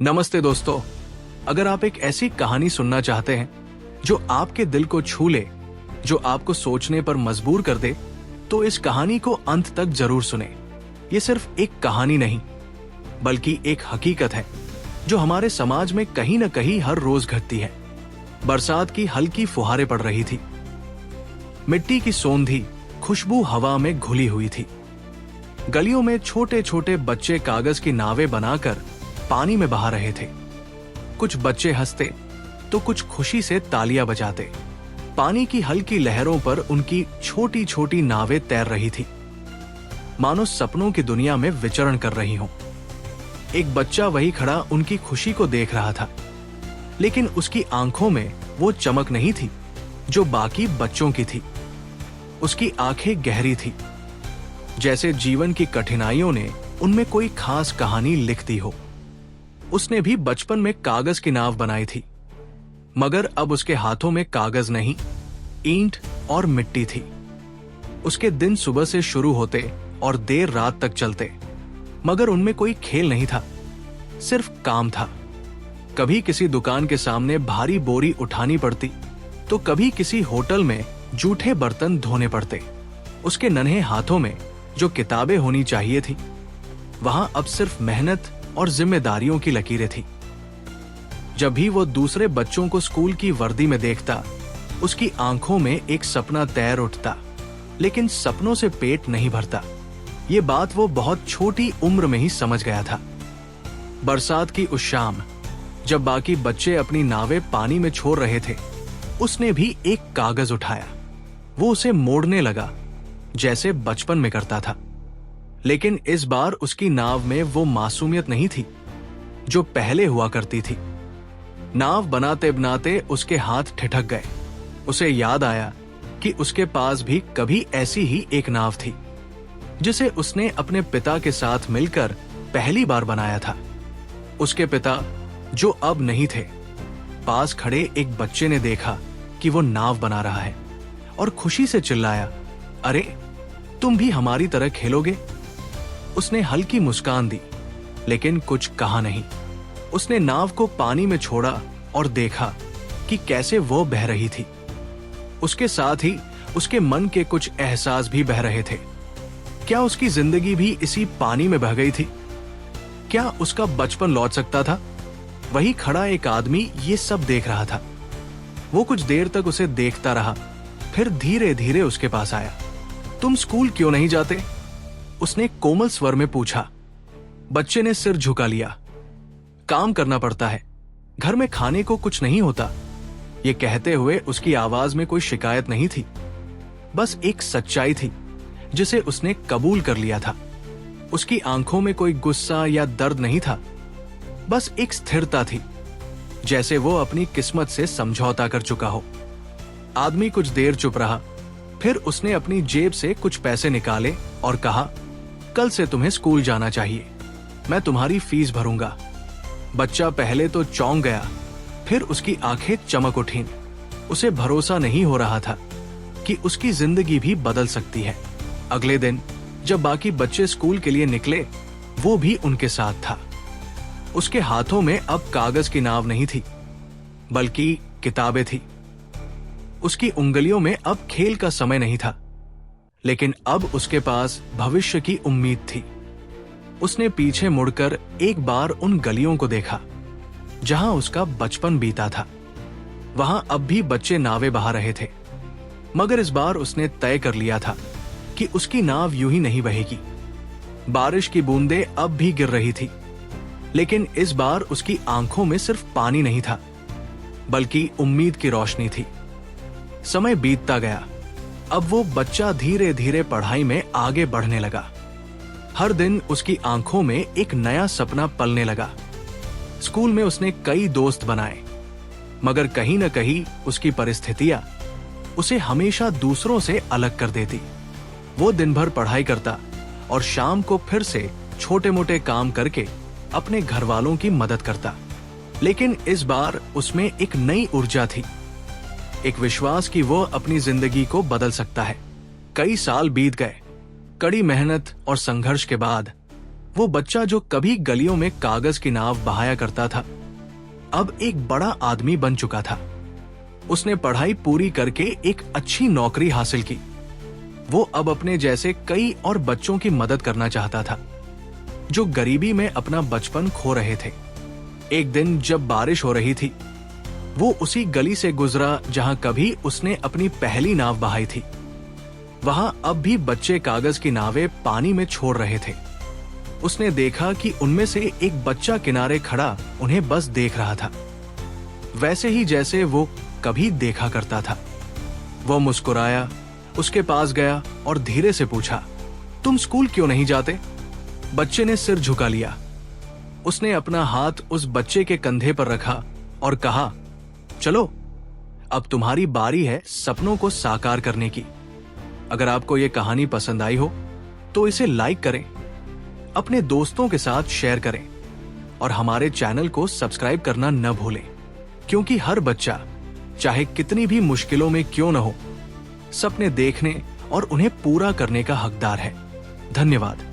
नमस्ते दोस्तों, अगर आप एक ऐसी कहानी सुनना चाहते हैं जो आपके दिल को छू ले, जो आपको सोचने पर मजबूर कर दे, तो इस कहानी को अंत तक जरूर सुने। ये सिर्फ एक कहानी नहीं, बल्कि एक हकीकत है जो हमारे समाज में कहीं न कहीं हर रोज घटती है। बरसात की हल्की फुहारें पड़ रही थी। मिट्टी की सोंधी खुशबू हवा में घुली हुई थी। गलियों में छोटे छोटे बच्चे कागज की नावें बनाकर पानी में बहा रहे थे। कुछ बच्चे हंसते तो कुछ खुशी से तालियां बजाते। पानी की हल्की लहरों पर उनकी छोटी छोटी नावें तैर रही थी, मानो सपनों की दुनिया में विचरण कर रही हों। एक बच्चा वही खड़ा उनकी खुशी को देख रहा था, लेकिन उसकी आंखों में वो चमक नहीं थी जो बाकी बच्चों की थी। उसकी आंखें गहरी थी, जैसे जीवन की कठिनाइयों ने उनमें कोई खास कहानी लिख दी हो। उसने भी बचपन में कागज की नाव बनाई थी, मगर अब उसके हाथों में कागज नहीं, ईंट और मिट्टी थी। उसके दिन सुबह से शुरू होते और देर रात तक चलते, मगर उनमें कोई खेल नहीं था, सिर्फ काम था। कभी किसी दुकान के सामने भारी बोरी उठानी पड़ती, तो कभी किसी होटल में जूठे बर्तन धोने पड़ते। उसके नन्हे हाथों में जो किताबें होनी चाहिए थी, वहां अब सिर्फ मेहनत और जिम्मेदारियों की लकीरें थी। जब भी वो दूसरे बच्चों को स्कूल की वर्दी में देखता, उसकी आंखों में एक सपना तैर उठता, लेकिन सपनों से पेट नहीं भरता। ये बात वो बहुत छोटी उम्र में ही समझ गया था। बरसात की उस शाम, जब बाकी बच्चे अपनी नावें पानी में छोड़ रहे थे, उसने भी एक कागज उठाया। वो उसे मोड़ने लगा जैसे बचपन में करता था, लेकिन इस बार उसकी नाव में वो मासूमियत नहीं थी जो पहले हुआ करती थी। नाव बनाते बनाते उसके हाथ ठिठक गए। उसे याद आया कि उसके पास भी कभी ऐसी ही एक नाव थी, जिसे उसने अपने पिता के साथ मिलकर पहली बार बनाया था। उसके पिता, जो अब नहीं थे, पास खड़े एक बच्चे ने देखा कि वो नाव बना रहा है और खुशी से चिल्लाया, अरे, तुम भी हमारी तरह खेलोगे? उसने हल्की मुस्कान दी, लेकिन कुछ कहा नहीं। उसने नाव को पानी में छोड़ा और देखा कि कैसे वो बह रही थी। उसके साथ ही उसके मन के कुछ एहसास भी बह रहे थे। क्या उसकी जिंदगी भी इसी पानी में बह गई थी? क्या उसका बचपन लौट सकता था? वही खड़ा एक आदमी ये सब देख रहा था। वो कुछ देर तक उसे देखता रहा, फिर धीरे धीरे उसके पास आया। तुम स्कूल क्यों नहीं जाते? उसने कोमल स्वर में पूछा। बच्चे ने सिर झुका लिया। काम करना पड़ता है, घर में खाने को कुछ नहीं होता। ये कहते हुए उसकी आवाज में कोई शिकायत नहीं थी, बस एक सच्चाई थी जिसे उसने कबूल कर लिया था। उसकी आंखों में कोई गुस्सा या दर्द नहीं था, बस एक स्थिरता थी, जैसे वो अपनी किस्मत से समझौता कर चुका हो। आदमी कुछ देर चुप रहा, फिर उसने अपनी जेब से कुछ पैसे निकाले और कहा, कल से तुम्हें स्कूल जाना चाहिए, मैं तुम्हारी फीस भरूंगा। बच्चा पहले तो चौंक गया, फिर उसकी आंखें चमक उठीं। उसे भरोसा नहीं हो रहा था कि उसकी जिंदगी भी बदल सकती है। अगले दिन जब बाकी बच्चे स्कूल के लिए निकले, वो भी उनके साथ था। उसके हाथों में अब कागज की नाव नहीं थी, बल्कि किताबें थी। उसकी उंगलियों में अब खेल का समय नहीं था, लेकिन अब उसके पास भविष्य की उम्मीद थी। उसने पीछे मुड़कर एक बार उन गलियों को देखा जहां उसका बचपन बीता था। वहां अब भी बच्चे नावें बहा रहे थे, मगर इस बार उसने तय कर लिया था कि उसकी नाव यूं ही नहीं बहेगी। बारिश की बूंदें अब भी गिर रही थी, लेकिन इस बार उसकी आंखों में सिर्फ पानी नहीं था, बल्कि उम्मीद की रोशनी थी। समय बीतता गया। अब वो बच्चा धीरे धीरे पढ़ाई में आगे बढ़ने लगा। हर दिन उसकी आंखों में एक नया सपना पलने लगा। स्कूल में उसने कई दोस्त बनाए, मगर कहीं न कहीं उसकी परिस्थितियां उसे हमेशा दूसरों से अलग कर देती। वो दिन भर पढ़ाई करता और शाम को फिर से छोटे मोटे काम करके अपने घर वालों की मदद करता। लेकिन इस बार उसमें एक नई ऊर्जा थी, एक विश्वास कि वो अपनी जिंदगी को बदल सकता है। कई साल बीत गए। कड़ी मेहनत और संघर्ष के बाद वो बच्चा जो कभी गलियों में कागज की नाव बहाया करता था, अब एक बड़ा आदमी बन चुका था। उसने पढ़ाई पूरी करके एक अच्छी नौकरी हासिल की। वो अब अपने जैसे कई और बच्चों की मदद करना चाहता था जो गरीबी में अपना बचपन खो रहे थे। एक दिन जब बारिश हो रही थी, वो उसी गली से गुजरा जहां कभी उसने अपनी पहली नाव बहाई थी। वहां अब भी बच्चे कागज की नावें पानी में छोड़ रहे थे। उसने देखा कि उनमें से एक बच्चा किनारे खड़ा उन्हें बस देख रहा था, वैसे ही जैसे वो कभी देखा करता था। वो मुस्कुराया, उसके पास गया और धीरे से पूछा, तुम स्कूल क्यों नहीं जाते? बच्चे ने सिर झुका लिया। उसने अपना हाथ उस बच्चे के कंधे पर रखा और कहा, चलो अब तुम्हारी बारी है सपनों को साकार करने की। अगर आपको ये कहानी पसंद आई हो तो इसे लाइक करें, अपने दोस्तों के साथ शेयर करें और हमारे चैनल को सब्सक्राइब करना न भूलें, क्योंकि हर बच्चा चाहे कितनी भी मुश्किलों में क्यों न हो, सपने देखने और उन्हें पूरा करने का हकदार है। धन्यवाद।